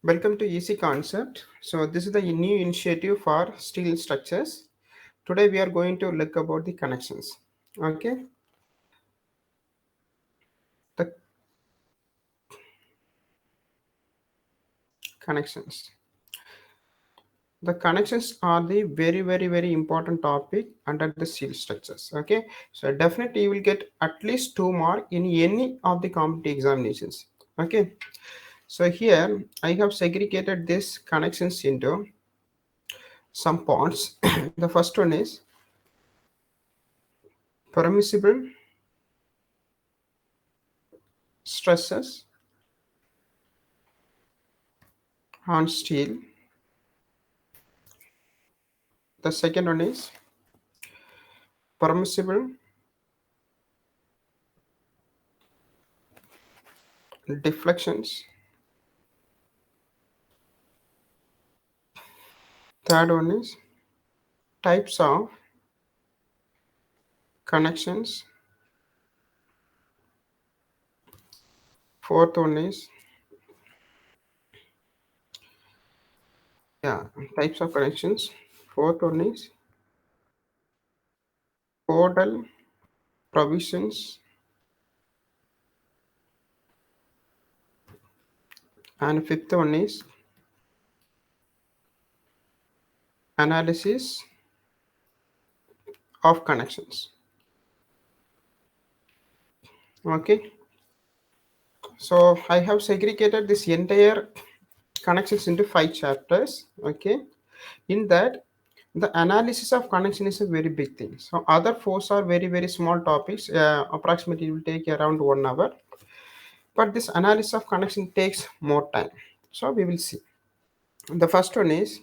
Welcome to Easy Concept. So this is the new initiative for steel structures. Today we are going to look about the connections. Okay, the connections. The connections are the very important topic under the steel structures. Okay, so definitely you will get at least 2 mark in any of the competitive examinations. Okay, so here I have segregated these connections into some parts. The first one is permissible stresses on steel. The second one is permissible deflections. Third one is types of connections. Fourth one is yeah types of connections. Fourth one is Codal provisions, and fifth one is analysis of connections. Okay, so I have segregated this entire connections into 5 chapters. Okay, in that the analysis of connection is a very big thing. So other four are very small topics. Approximately it will take around 1 hour, but this analysis of connection takes more time. So we will see. The first one is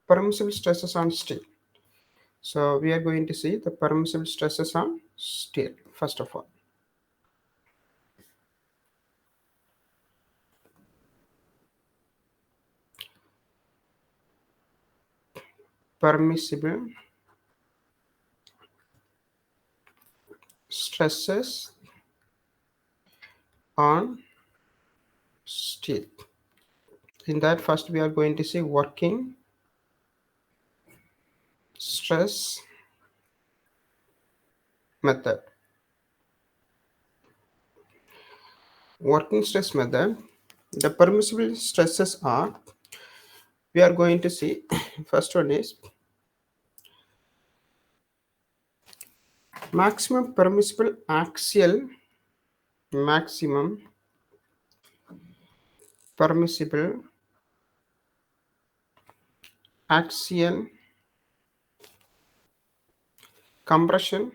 permissible stresses on steel. So we are going to see the permissible stresses on steel first of all. Permissible stresses on steel. In that, first we are going to see working stress method. Working stress method. The permissible stresses are, we are going to see, first one is maximum permissible axial, maximum permissible axial compression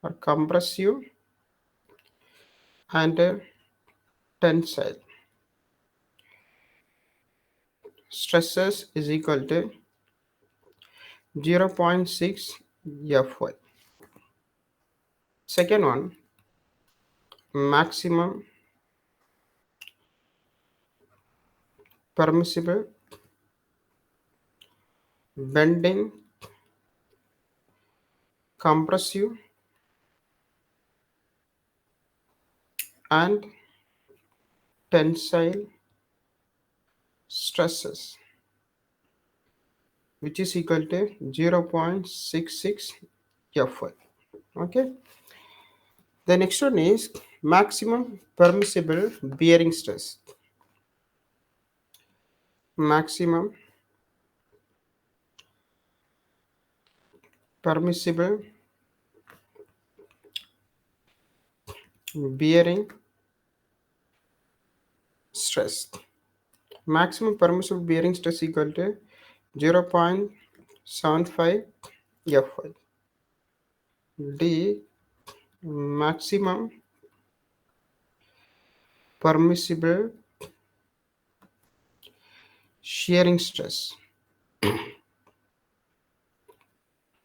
or compressive and tensile stresses is equal to 0.6 Fy. Second one, maximum permissible bending compressive and tensile stresses, which is equal to 0.66 Fy. Okay. The next one is maximum permissible bearing stress. Maximum permissible bearing stress. Maximum permissible bearing stress equal to 0.75 Fy. D, maximum permissible shearing stress.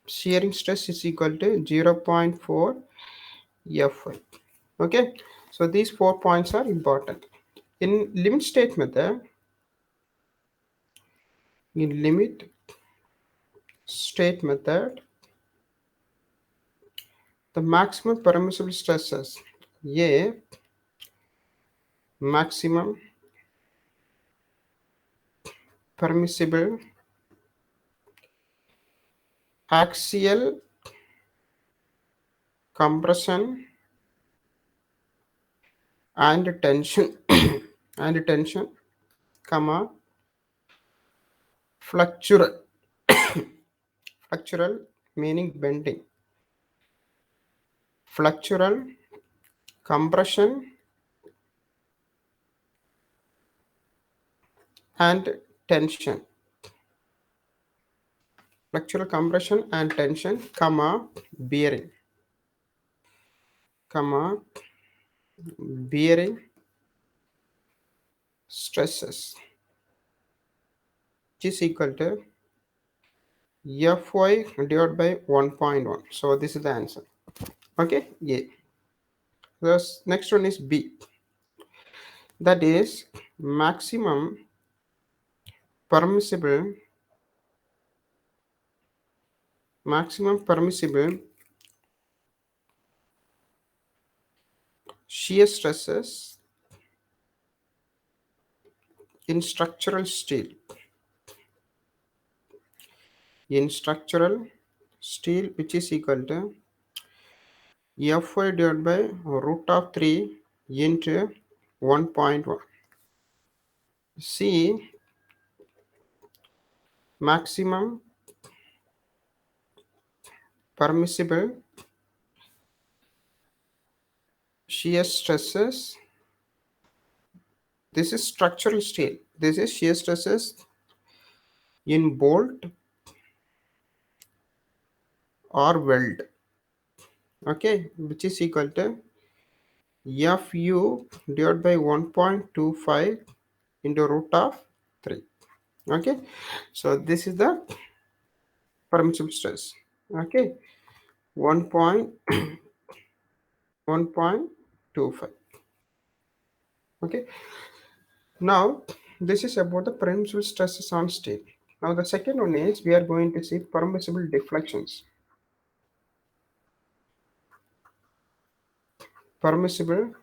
Shearing stress is equal to 0.4 Fy. Okay, so these 4 points are important. In limit state method, in limit state method, the maximum permissible stresses A, maximum permissible axial compression and tension and tension, comma, fluctual fluctual meaning bending, fluctual compression and tension, fluctual compression and tension, comma, bearing, comma, bearing stresses, which is equal to Fy divided by 1.1. So this is the answer. Okay, yeah. The next one is B. That is permissible maximum permissible shear stresses in structural steel. In structural steel, which is equal to Fy divided by root of 3 into 1.1. C, maximum permissible shear stresses. This is structural steel. This is shear stresses in bolt or weld. Okay, which is equal to Fu divided by 1.25 into root of 3. Okay, so this is the permissible stress. Okay, 1.1.25. Okay, now this is about the permissible stresses on steel. Now the second one is we are going to see permissible deflections. Permissible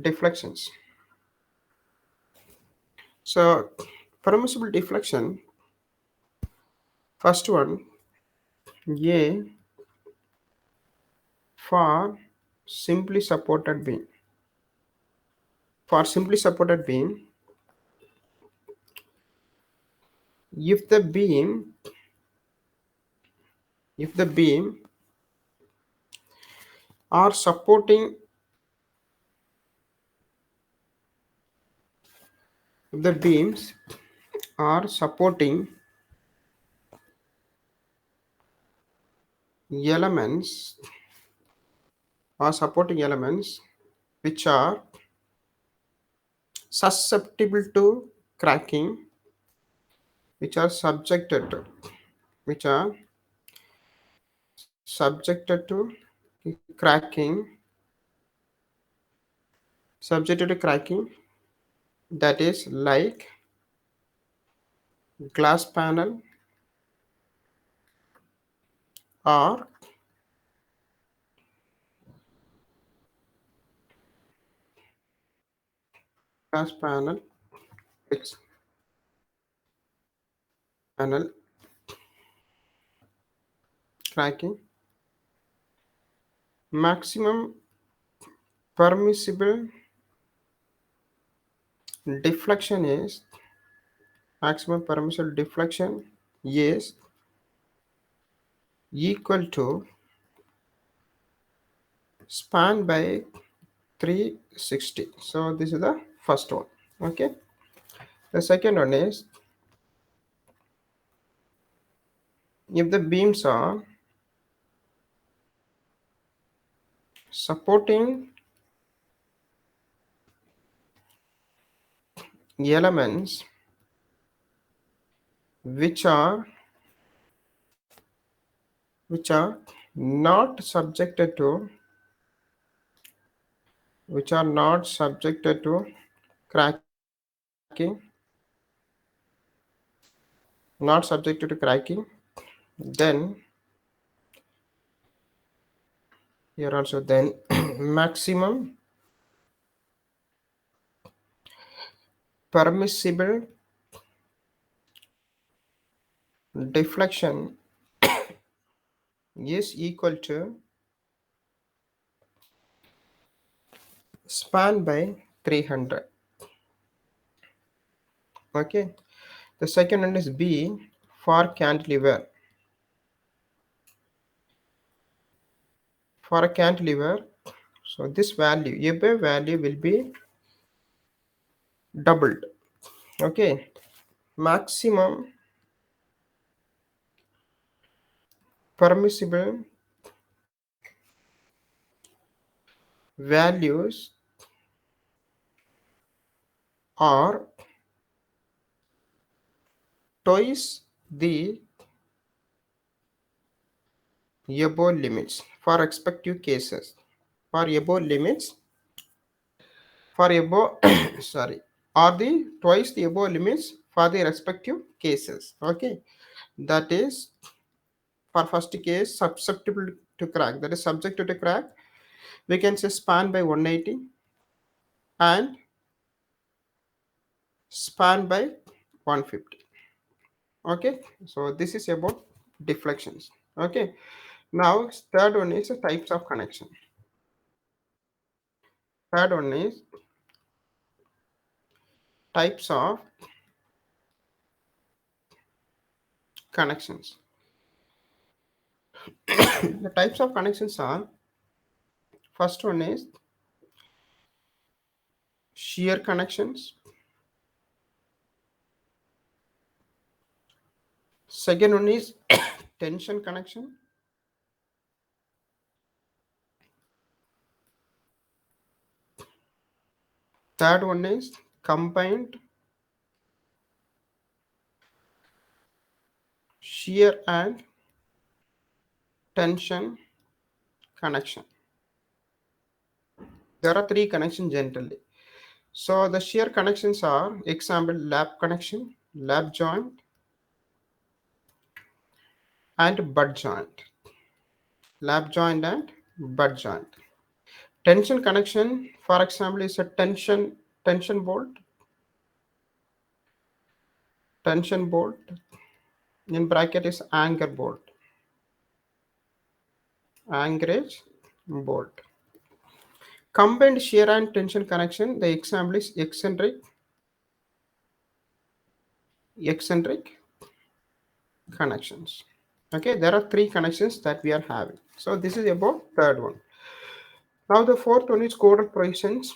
deflections. So permissible deflection, first one, A, for simply supported beam. For simply supported beam, if the beam are supporting if the beams are supporting elements which are susceptible to cracking, which are subjected to which are subjected to cracking subjected to cracking, that is like glass panel or glass panel fixed panel cracking, maximum permissible deflection is equal to span by 360. So this is the first one. Okay, the second one is if the beams are supporting elements which are not subjected to cracking, not subjected to cracking, then here also then maximum permissible deflection is equal to span by 300. Okay. The second one is B for cantilever. For a cantilever, so this value, above value will be doubled. Okay. Maximum permissible values are twice the above limits for respective cases. For above limits, for above, sorry, are the twice the above limits for the respective cases. Okay, that is for first case susceptible to crack, that is subject to crack. We can say span by 180 and span by 150. Okay, so this is about deflections. Okay, now third one is the types of connection. Third one is types of connections. The types of connections are, first one is shear connections, second one is tension connection, third one is combined shear and tension connection. There are three connections generally. So the shear connections are, example, lap connection, lap joint, and butt joint. Lap joint and butt joint. Tension connection, for example, is a tension bolt, tension bolt. In bracket is anchor bolt, anchorage bolt. Combined shear and tension connection. The example is eccentric connections. Okay, there are three connections that we are having. So this is about third one. Now the fourth one is codal provisions.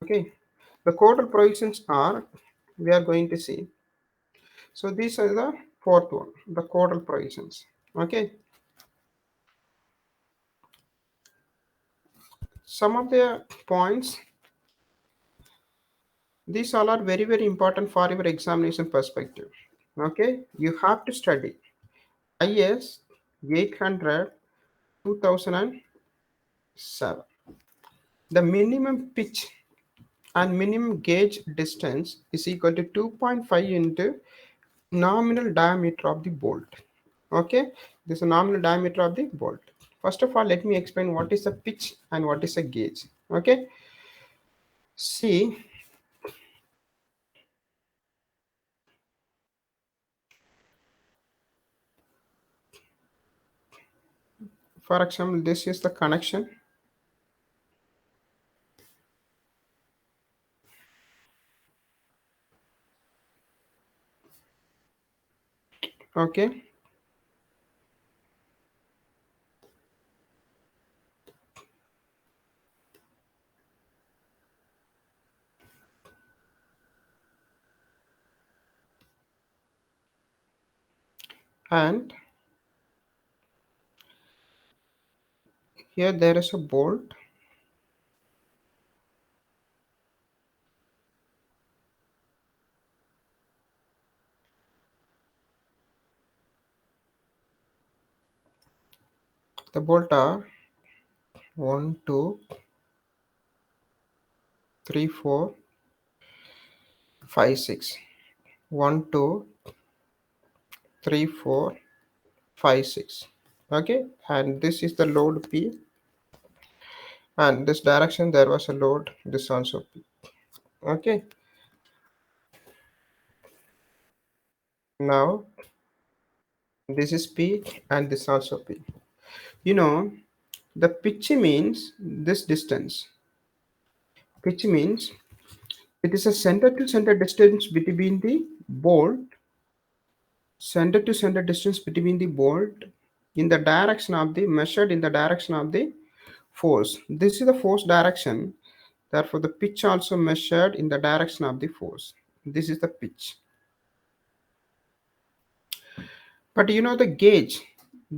Okay, the codal provisions are, we are going to see. So these are the fourth one, the codal provisions. Okay, some of the points, these all are very very important for your examination perspective. Okay, you have to study IS 800 2007. The minimum pitch and minimum gauge distance is equal to 2.5 into nominal diameter of the bolt. Okay, this is a nominal diameter of the bolt. First of all, let me explain what is a pitch and what is a gauge. Okay, see, for example, this is the connection. Okay, and here there is a bolt. The bolt are 1, 2, 3, 4, 5, 6. 1, 2, 3, 4, 5, 6. Okay, and this is the load P, and this direction there was a load, this also P. Okay, Now this is P and this also P. You know, the pitch means this distance. Pitch means it is a center to center distance between the bolt, center to center distance between the bolt in the direction of the measured in the direction of the force. This is the force direction. Therefore, the pitch also measured in the direction of the force. This is the pitch. But you know the gauge.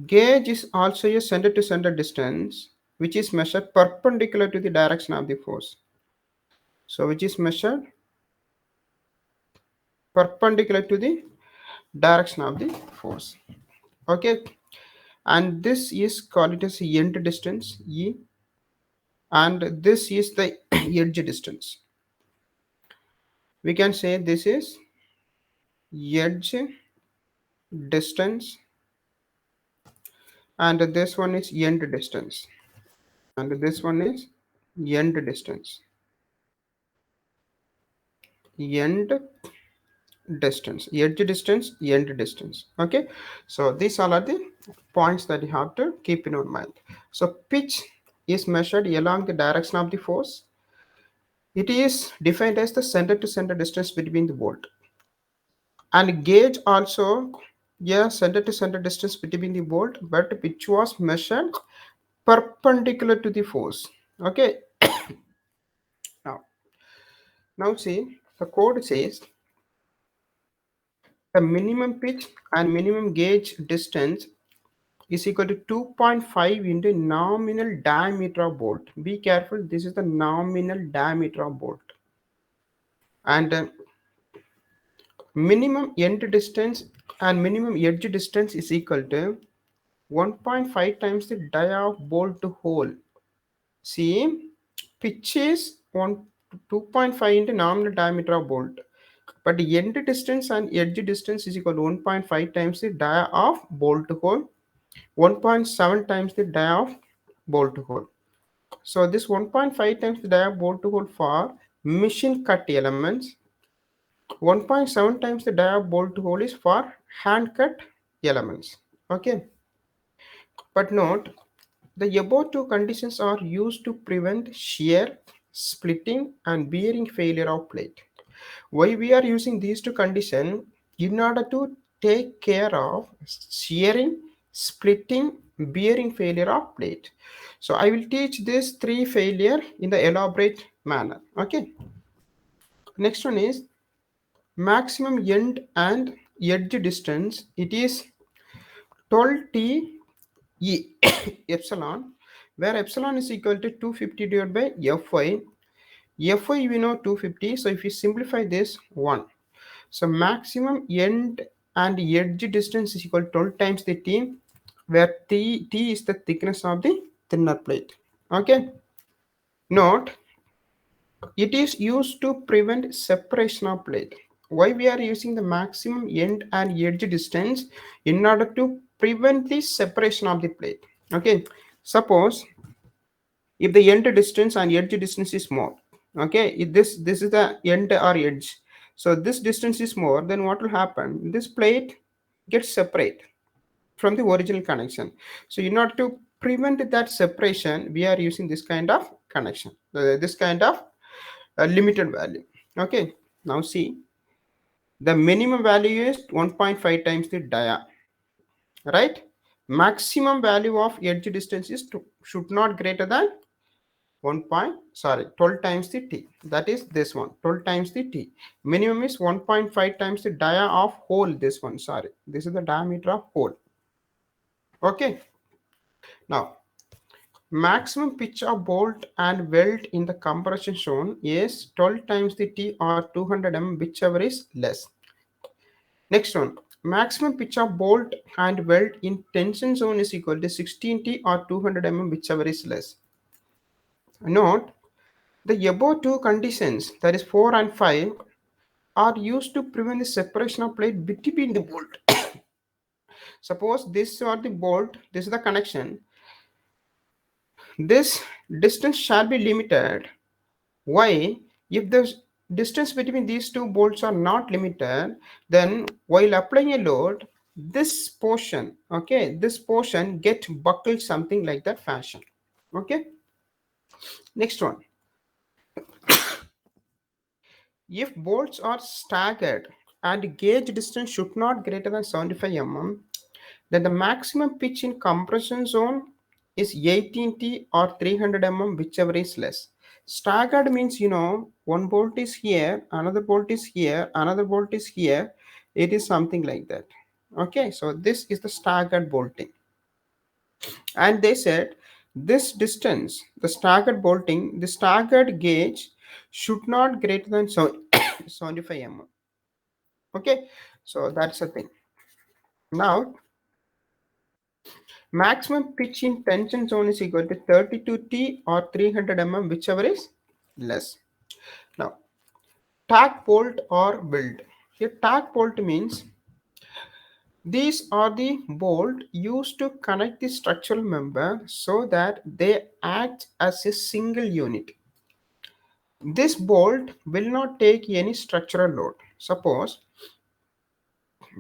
Gauge is also a center to center distance which is measured perpendicular to the direction of the force. So which is measured perpendicular to the direction of the force. Okay. And this is called it as end distance E, and this is the edge distance. We can say this is edge distance and this one is end distance and this one is end distance, end distance, edge distance, end distance. Okay, so these all are the points that you have to keep in your mind. So pitch is measured along the direction of the force. It is defined as the center to center distance between the bolt. And gauge also, yeah, center to center distance between the bolt, but which was measured perpendicular to the force. Okay, now see the code says the minimum pitch and minimum gauge distance is equal to 2.5 into nominal diameter of bolt. Be careful, this is the nominal diameter of bolt. And minimum end distance and minimum edge distance is equal to 1.5 times the dia of bolt to hole. See, pitch is 2.5 into nominal diameter of bolt, but end distance and edge distance is equal to 1.5 times the dia of bolt to hole, 1.7 times the dia of bolt to hole. So this 1.5 times the dia of bolt to hole for machine cut elements, 1.7 times the dia of bolt to hole is for hand cut elements. Okay, but note the above two conditions are used to prevent shear, splitting and bearing failure of plate. Why we are using these two conditions? In order to take care of shearing, splitting, bearing failure of plate. So I will teach this three failure in the elaborate manner. Okay. Next one is maximum end and edge distance. It is 12T E epsilon, where epsilon is equal to 250 divided by Fy. Fy we know 250, so if you simplify this 1. So maximum end and edge distance is equal to 12 times the T, where T is the thickness of the thinner plate. Okay. Note, it is used to prevent separation of plate. Why we are using the maximum end and edge distance? In order to prevent the separation of the plate. Okay, suppose if the end distance and edge distance is more, okay, if this is the end or edge, so this distance is more, then what will happen? This plate gets separate from the original connection. So in order to prevent that separation, we are using this kind of connection, this kind of limited value. Okay, now see, the minimum value is 1.5 times the dia, right? Maximum value of edge distance is should not greater than 12 times the T. That is this one, 12 times the T. Minimum is 1.5 times the dia of hole, this one, sorry. This is the diameter of hole. Okay. Now, maximum pitch of bolt and weld in the compression zone is 12 times the T or 200 mm, whichever is less. Next one, maximum pitch of bolt and weld in tension zone is equal to 16T or 200 mm, whichever is less. Note, the above two conditions, that is 4 and 5, are used to prevent the separation of plate between the bolt. Suppose this are the bolt, this is the connection. This distance shall be limited. Why? If the distance between these two bolts are not limited, then while applying a load, this portion, okay, this portion get buckled something like that fashion. Okay, next one. If bolts are staggered and gauge distance should not greater than 75 mm, then the maximum pitch in compression zone is 18T or 300 mm, whichever is less. Staggered means, one bolt is here, another bolt is here, another bolt is here. It is something like that. Okay, so this is the staggered bolting. And they said this distance, the staggered bolting, the staggered gauge should not greater than 75 mm. Okay, so that's the thing. Now, maximum pitch in tension zone is equal to 32T or 300 mm, whichever is less. Now, tack bolt or weld. Here, tack bolt means these are the bolt used to connect the structural member so that they act as a single unit. This bolt will not take any structural load. Suppose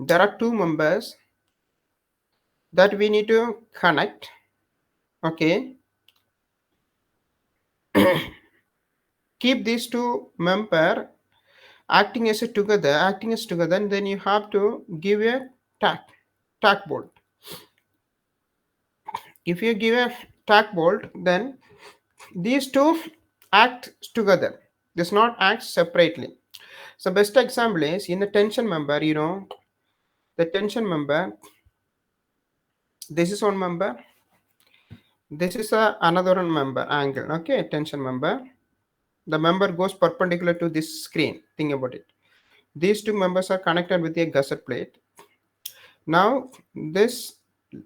there are two members that we need to connect. Okay, keep these two member acting as together, and then you have to give a tack bolt. If you give a tack bolt, then these two act together, does not act separately. So best example is in the tension member, the tension member, this is one member, this is another one member angle. Okay, tension member, the member goes perpendicular to this screen. Think about it. These two members are connected with a gusset plate. Now this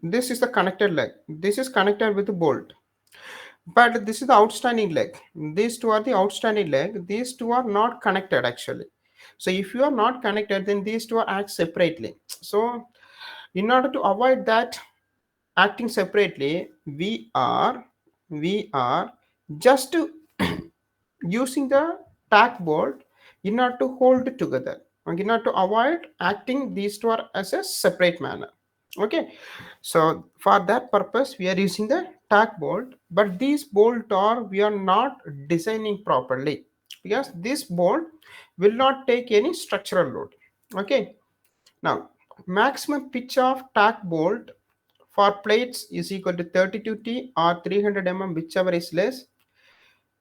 is the connected leg. This is connected with the bolt. But this is the outstanding leg. These two are the outstanding leg. These two are not connected actually. So if you are not connected, then these two are act separately. So in order to avoid that acting separately, we are just using the tack bolt in order to hold it together, in order to avoid acting these two are as a separate manner. Okay, so for that purpose we are using the tack bolt, but these bolt are we are not designing properly because this bolt will not take any structural load. Okay, now maximum pitch of tack bolt for plates is equal to 32T or 300 mm, whichever is less.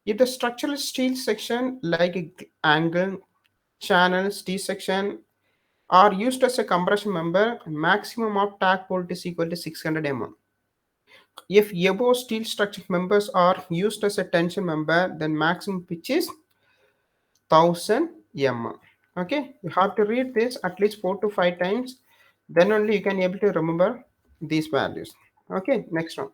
If the structural steel section like angle, channels, T section are used as a compression member, maximum of tack bolt is equal to 600 mm. If above steel structure members are used as a tension member, then maximum pitch is 1000 mm. Okay, you have to read this at least 4 to 5 times, then only you can able to remember these values. Okay, next one.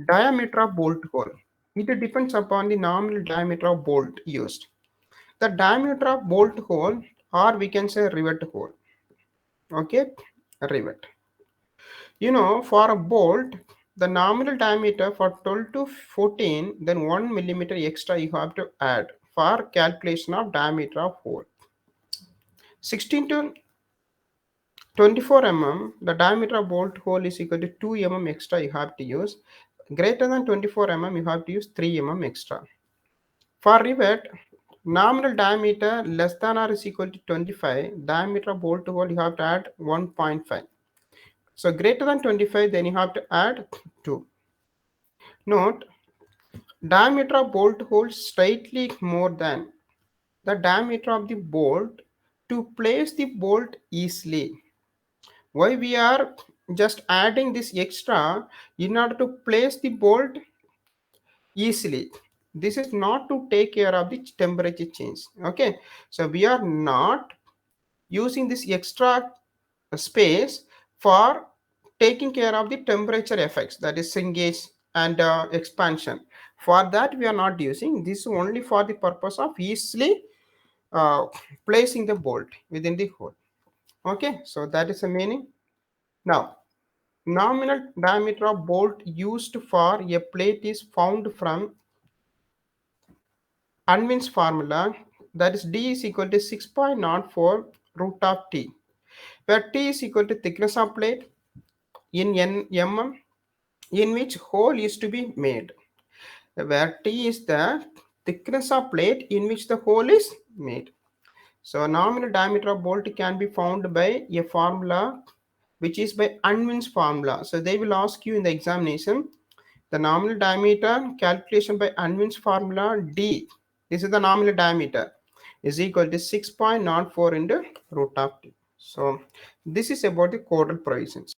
Diameter of bolt hole. It depends upon the nominal diameter of bolt used. The diameter of bolt hole, or we can say rivet hole. Okay, rivet. For a bolt, the nominal diameter for 12 to 14, then 1 millimeter extra you have to add for calculation of diameter of hole. 16 to 24 mm, the diameter of bolt hole is equal to 2 mm extra you have to use. Greater than 24 mm, you have to use 3 mm extra. For rivet, nominal diameter less than or is equal to 25, diameter of bolt hole you have to add 1.5. So greater than 25, then you have to add 2. Note, diameter of bolt hole slightly more than the diameter of the bolt to place the bolt easily. Why we are just adding this extra in order to place the bolt easily? This is not to take care of the temperature change. Okay, so we are not using this extra space for taking care of the temperature effects, that is shrinkage and expansion. For that we are not using this, only for the purpose of easily uh, placing the bolt within the hole. Okay, so that is the meaning. Now, nominal diameter of bolt used for a plate is found from Unwin's formula. that is d is equal to 6.04 root of t, where t is equal to thickness of plate in mm in which hole is to be made, where t is the thickness of plate in which the hole is made. So nominal diameter of bolt can be found by a formula which is by Unwin's formula. So they will ask you in the examination the nominal diameter calculation by Unwin's formula d. This is the nominal diameter is equal to 6.04 into root of t. So this is about the Codal provisions.